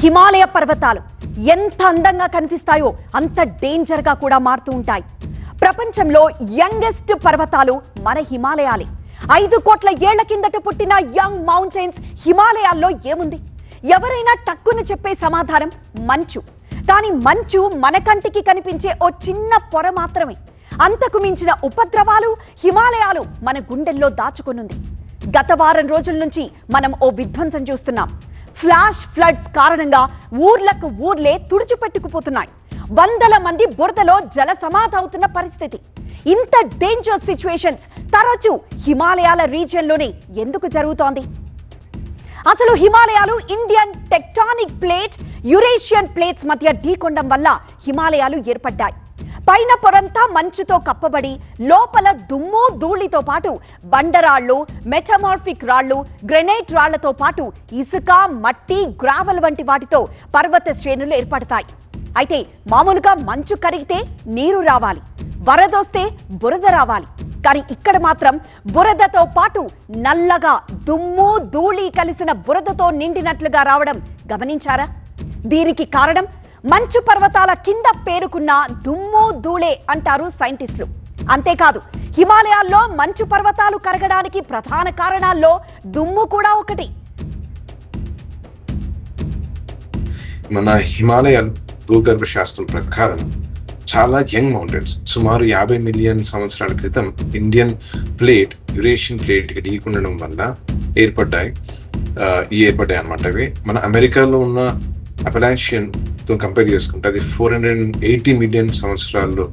హిమాలయ పర్వతాలు ఎంత అందంగా కనిపిస్తాయో అంత డేంజర్ గా కూడా మారుతూ ఉంటాయి. ప్రపంచంలో యంగెస్ట్ పర్వతాలు మన హిమాలయాలే. 5 కోట్ల ఏళ్ల కిందట పుట్టిన యంగ్ మౌంటైన్స్ హిమాలయాల్లో ఏముంది? ఎవరైనా టక్కున చెప్పే సమాధానం మంచు. కానీ మంచు మన కంటికి కనిపించే ఓ చిన్న పొర మాత్రమే. అంతకు మించిన ఉపద్రవాలు హిమాలయాలు మన గుండెల్లో దాచుకొనుంది. గత వారం రోజుల నుంచి మనం ఓ విధ్వంసం చూస్తున్నాం. ఫ్లాష్ ఫ్లడ్స్ కారణంగా ఊర్లకు ఊర్లే తుడిచిపెట్టుకుపోతున్నాయి. వందల మంది బురదలో జల సమాధి అవుతున్న పరిస్థితి. ఇంత డేంజర్ సిచ్యువేషన్స్ తరచూ హిమాలయాల రీజియన్లోనే ఎందుకు జరుగుతోంది? అసలు హిమాలయాలు Indian tectonic plate, Eurasian plates మధ్య ఢీకొనడం వల్ల హిమాలయాలు ఏర్పడ్డాయి. పైన పొరంతా మంచుతో కప్పబడి లోపల దుమ్ము ధూళితో పాటు బండరాళ్లు, మెటమార్ఫిక్ రాళ్లు, గ్రెనైట్ రాళ్లతో పాటు ఇసుక, మట్టి, గ్రావెల్ వంటి వాటితో పర్వత శ్రేణులు ఏర్పడతాయి. అయితే మామూలుగా మంచు కరిగితే నీరు రావాలి, వరదొస్తే బురద రావాలి. కానీ ఇక్కడ మాత్రం బురదతో పాటు నల్లగా దుమ్ము ధూళి కలిసిన బురదతో నిండినట్లుగా రావడం గమనించారా? దీనికి కారణం మంచు పర్వతాల కింద పేరుకున్న దుమ్ము ధూళే అంటారు సైంటిస్టులు. అంతేకాదు, హిమాలయాల్లో మంచు పర్వతాలు కరగడానికి ప్రధాన కారణాల్లో దుమ్ము కూడా ఒకటి. మన హిమాలయ భూగర్భ శాస్త్రం ప్రకారం చాలా యంగ్ మౌంటైన్స్ సుమారు 50 మిలియన్ సంవత్సరాల క్రితం ఇండియన్ ప్లేట్, యురేషియన్ ప్లేట్ ఢీకొనడం వల్ల ఏర్పడ్డాయి అన్నమాట. అవి మన అమెరికాలో ఉన్న అపలాషియన్ తో కంపేర్ చేసుకుంటే అది 480 మిలియన్ సంవత్సరాల్లో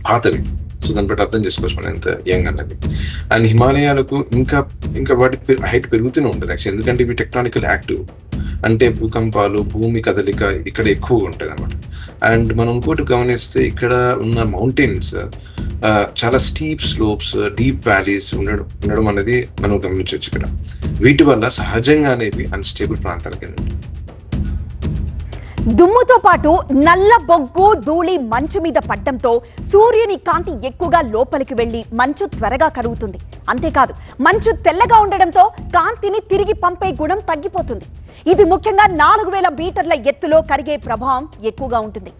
పాతవి. సో దాన్ని బట్టి అర్థం చేసుకోవచ్చు మనం ఎంత యంగ్ అన్నది. అండ్ హిమాలయాలకు ఇంకా వాటి హైట్ పెరుగుతూనే ఉంటుంది యాక్చువల్లీ, ఎందుకంటే ఇవి టెక్టానికల్ యాక్టివ్, అంటే భూకంపాలు, భూమి కదలిక ఇక్కడ ఎక్కువగా ఉంటుంది అనమాట. అండ్ మనం ఇంకోటి గమనిస్తే ఇక్కడ ఉన్న మౌంటైన్స్ చాలా స్టీప్ స్లోప్స్, డీప్ వ్యాలీస్ ఉండడం అనేది మనం గమనించవచ్చు ఇక్కడ. వీటి వల్ల సహజంగానే ఇవి అన్స్టేబుల్ ప్రాంతాలకి. దుమ్ముతో పాటు నల్ల బొగ్గు, ధూళి మంచు మీద పడ్డంతో సూర్యుని కాంతి ఎక్కువగా లోపలికి వెళ్లి మంచు త్వరగా కరుగుతుంది. అంతేకాదు, మంచు తెల్లగా ఉండడంతో కాంతిని తిరిగి పంపే గుణం తగ్గిపోతుంది. ఇది ముఖ్యంగా 4000 మీటర్ల ఎత్తులో కరిగే ప్రభావం ఎక్కువగా ఉంటుంది.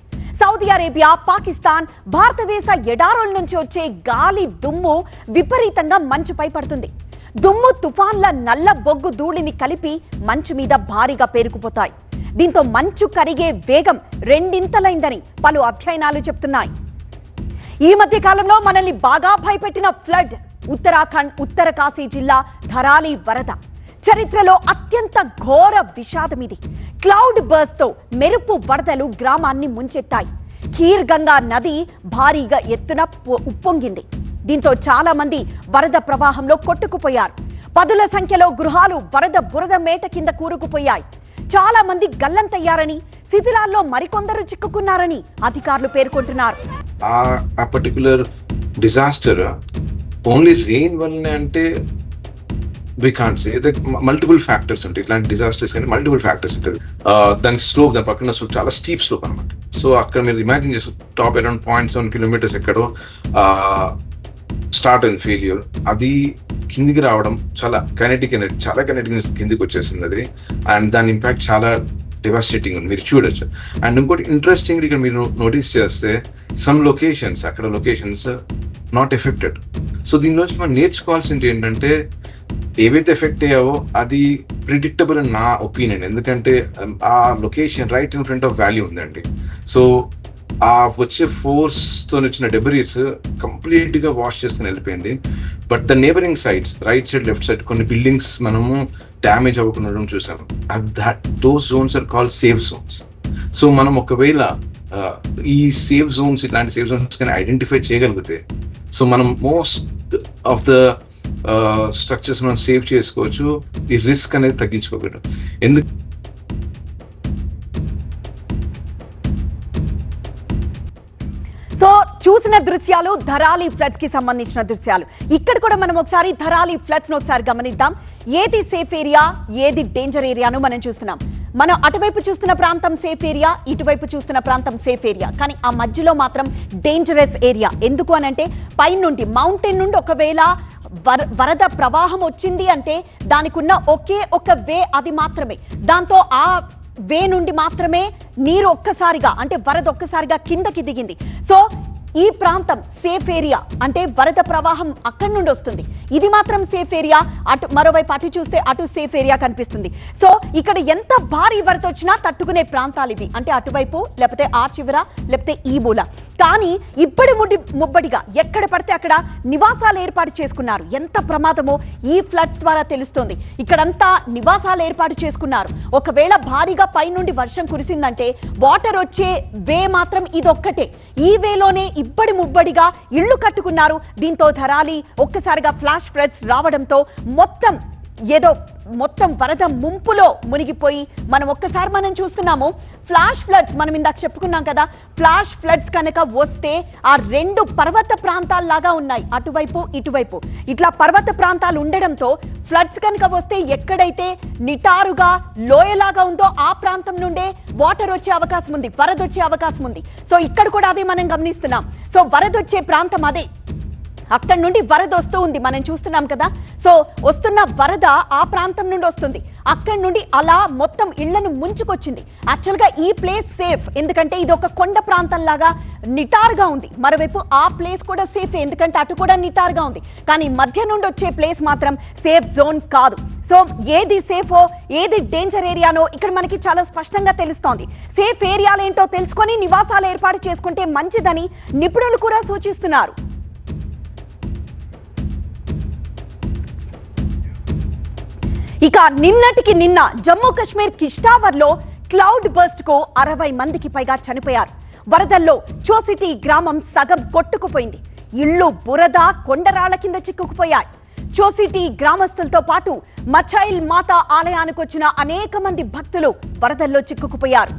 సౌదీ అరేబియా, పాకిస్తాన్, భారతదేశ ఎడారుల నుంచి వచ్చే గాలి దుమ్ము విపరీతంగా మంచుపై పడుతుంది. దుమ్ము తుఫాన్ల నల్ల బొగ్గు ధూళిని కలిపి మంచు మీద భారీగా పేరుకుపోతాయి. దీంతో మంచు కరిగే వేగం 2 ఇంతలైందని పలు అధ్యయనాలు చెప్తున్నాయి. ఈ మధ్య కాలంలో మనల్ని బాగా భయపెట్టిన ఫ్లడ్ ఉత్తరాఖండ్ ఉత్తర కాశీ జిల్లా ధరాలి వరద చరిత్రలో అత్యంత ఘోర విషాదం ఇది. క్లౌడ్ బర్స్ట్ తో మెరుపు వరదలు గ్రామాన్ని ముంచెత్తాయి. ఖీర్ గంగా నది భారీగా ఎత్తున ఉప్పొంగింది. దీంతో చాలా మంది వరద ప్రవాహంలో కొట్టుకుపోయారు. పదుల సంఖ్యలో గృహాలు బురద మేట కింద కూరుకుపోయాయి. చాలా మంది గల్లంతయ్యారని, శిథిలాల్లో మరికొందరు చిక్కుకున్నారని అధికారులు పేర్కొంటున్నారు. ఆ పర్టికులర్ డిజాస్టర్ ఓన్లీ రెయిన్ వల్లనే అంటే we can't say. Multiple factors ఉంటాయి ఇట్లాంటి డిజాస్టర్స్, కానీ మల్టిపుల్ ఫ్యాక్టర్స్ ఉంటుంది. దాని స్లోప్, దాని పక్కన స్లోప్ చాలా స్టీప్ స్లోప్ అనమాట. సో అక్కడ మీరు ఇమాజిన్ చేస్తారు, టాప్ అరౌండ్ 0.7 కిలోమీటర్స్ ఎక్కడో స్టార్ట్ అయింది ఫెయిల్యూర్. అది కిందికి రావడం చాలా కైనెటిక్ కిందికి వచ్చేసింది అది. అండ్ దాని ఇంపాక్ట్ చాలా డివాస్టేటింగ్ ఉంది, మీరు చూడొచ్చు. అండ్ ఇంకోటి ఇంట్రెస్టింగ్, ఇక్కడ మీరు నోటీస్ చేస్తే some locations not affected. So దీనిలోంచి మనం నేర్చుకోవాల్సింది ఏంటంటే, ఏవైతే ఎఫెక్ట్ అయ్యావో అది ప్రిడిక్టబుల్ అని నా ఒపీనియన్. ఎందుకంటే ఆ location right in front of valley ఉందండి. సో ఆ వచ్చే ఫోర్స్ తో వచ్చిన డెబరీస్ కంప్లీట్ గా వాష్ చేసుకుని వెళ్ళిపోయింది. But the neighbouring sides, right side, left side కొన్ని బిల్డింగ్స్ మనము డ్యామేజ్ అవ్వకుండా చూసాము. Those zones are called safe zones. So మనం ఒకవేళ ఈ సేఫ్ జోన్స్, ఇట్లాంటి సేఫ్ జోన్స్ కానీ ఐడెంటిఫై చేయగలిగితే, సో మనం మోస్ట్ ఆఫ్ ద స్ట్రక్చర్స్ మనం సేవ్ చేసుకోవచ్చు, ఈ రిస్క్ అనేది తగ్గించుకోగలం. ఎందుకు సో చూసిన దృశ్యాలు ధరాలి ఫ్లడ్స్ కి సంబంధించిన దృశ్యాలు. ఇక్కడ కూడా మనం ఒకసారి ధరాలి ఫ్లడ్స్ ను ఒకసారి గమనిద్దాం. ఏది సేఫ్ ఏరియా, ఏది డేంజర్ ఏరియాను మనం చూస్తున్నాం. మనం అటువైపు చూస్తున్న ప్రాంతం సేఫ్ ఏరియా, ఇటువైపు చూస్తున్న ప్రాంతం సేఫ్ ఏరియా. కానీ ఆ మధ్యలో మాత్రం డేంజరస్ ఏరియా. ఎందుకు అనంటే, పై నుండి మౌంటైన్ నుండి ఒకవేళ వరద ప్రవాహం వచ్చింది అంటే దానికి ఉన్న ఒకే ఒక వే అది మాత్రమే. దాంతో ఆ వే నుండి మాత్రమే నీరు ఒక్కసారిగా అంటే వరద ఒక్కసారిగా కిందకి దిగింది. సో ఈ ప్రాంతం సేఫ్ ఏరియా, అంటే వరద ప్రవాహం అక్కడి నుండి వస్తుంది. ఇది మాత్రం సేఫ్ ఏరియా. అటు మరోవైపు అటు చూస్తే అటు సేఫ్ ఏరియా కనిపిస్తుంది. సో ఇక్కడ ఎంత భారీ వరద వచ్చినా తట్టుకునే ప్రాంతాలు ఇవి. అంటే అటువైపు లేకపోతే ఆ చివర లేకపోతే ఈ మూల. కానీ ఇప్పటి ముబ్బడిగా ఎక్కడ పడితే అక్కడ నివాసాలు ఏర్పాటు చేసుకున్నారు. ఎంత ప్రమాదమో ఈ ఫ్లడ్స్ ద్వారా తెలుస్తోంది. ఇక్కడంతా నివాసాలు ఏర్పాటు చేసుకున్నారు. ఒకవేళ భారీగా పైనుండి వర్షం కురిసిందంటే వాటర్ వచ్చే వే మాత్రం ఇదొక్కటే. ఈ వేలోనే ఇబ్బడి ముబ్బడిగా ఇళ్లు కట్టుకున్నారు. దీంతో ధరాలి ఒక్కసారిగా ఫ్లాష్ ఫ్లడ్స్ రావడంతో మొత్తం వరద ముంపులో మునిగిపోయి మనం చూస్తున్నాము ఫ్లాష్ ఫ్లడ్స్. మనం ఇందాక చెప్పుకున్నాం కదా, ఫ్లాష్ ఫ్లడ్స్ కనుక వస్తే ఆ రెండు పర్వత ప్రాంతాల్లాగా ఉన్నాయి, అటువైపు ఇటువైపు. ఇట్లా పర్వత ప్రాంతాలు ఉండడంతో ఫ్లడ్స్ కనుక వస్తే ఎక్కడైతే నిటారుగా లోయలాగా ఉందో ఆ ప్రాంతం నుండే వాటర్ వచ్చే అవకాశం ఉంది, వరద వచ్చే అవకాశం ఉంది. సో ఇక్కడ కూడా అదే మనం గమనిస్తున్నాం. సో వరద వచ్చే ప్రాంతం అదే. అక్కడి నుండి వరద వస్తూ ఉంది, మనం చూస్తున్నాం కదా. సో వస్తున్న వరద ఆ ప్రాంతం నుండి వస్తుంది. అక్కడి నుండి అలా మొత్తం ఇళ్లను ముంచుకొచ్చింది. యాక్చువల్గా ఈ ప్లేస్ సేఫ్, ఎందుకంటే ఇది ఒక కొండ ప్రాంతం లాగా నిటారుగా ఉంది. మరోవైపు ఆ ప్లేస్ కూడా సేఫ్, ఎందుకంటే అటు కూడా నిటారుగా ఉంది. కానీ మధ్య నుండి వచ్చే ప్లేస్ మాత్రం సేఫ్ జోన్ కాదు. సో ఏది సేఫో ఏది డేంజర్ ఏరియానో ఇక్కడ మనకి చాలా స్పష్టంగా తెలుస్తోంది. సేఫ్ ఏరియాలు ఏంటో తెలుసుకొని నివాసాలు ఏర్పాటు చేసుకుంటే మంచిదని నిపుణులు కూడా సూచిస్తున్నారు. ఇక నిన్నటికి నిన్న జమ్మూ కాశ్మీర్ కిష్టావర్లో క్లౌడ్ బర్స్ట్ కు 60 మందికి పైగా చనిపోయారు. వరదల్లో చోసిటీ గ్రామం సగం కొట్టుకుపోయింది. ఇళ్లు బురద కొండరాళ్ల కింద చిక్కుకుపోయాయి. చోసిటీ గ్రామస్తులతో పాటు మచైల్ మాతా ఆలయానికి వచ్చిన అనేక మంది భక్తులు వరదల్లో చిక్కుకుపోయారు.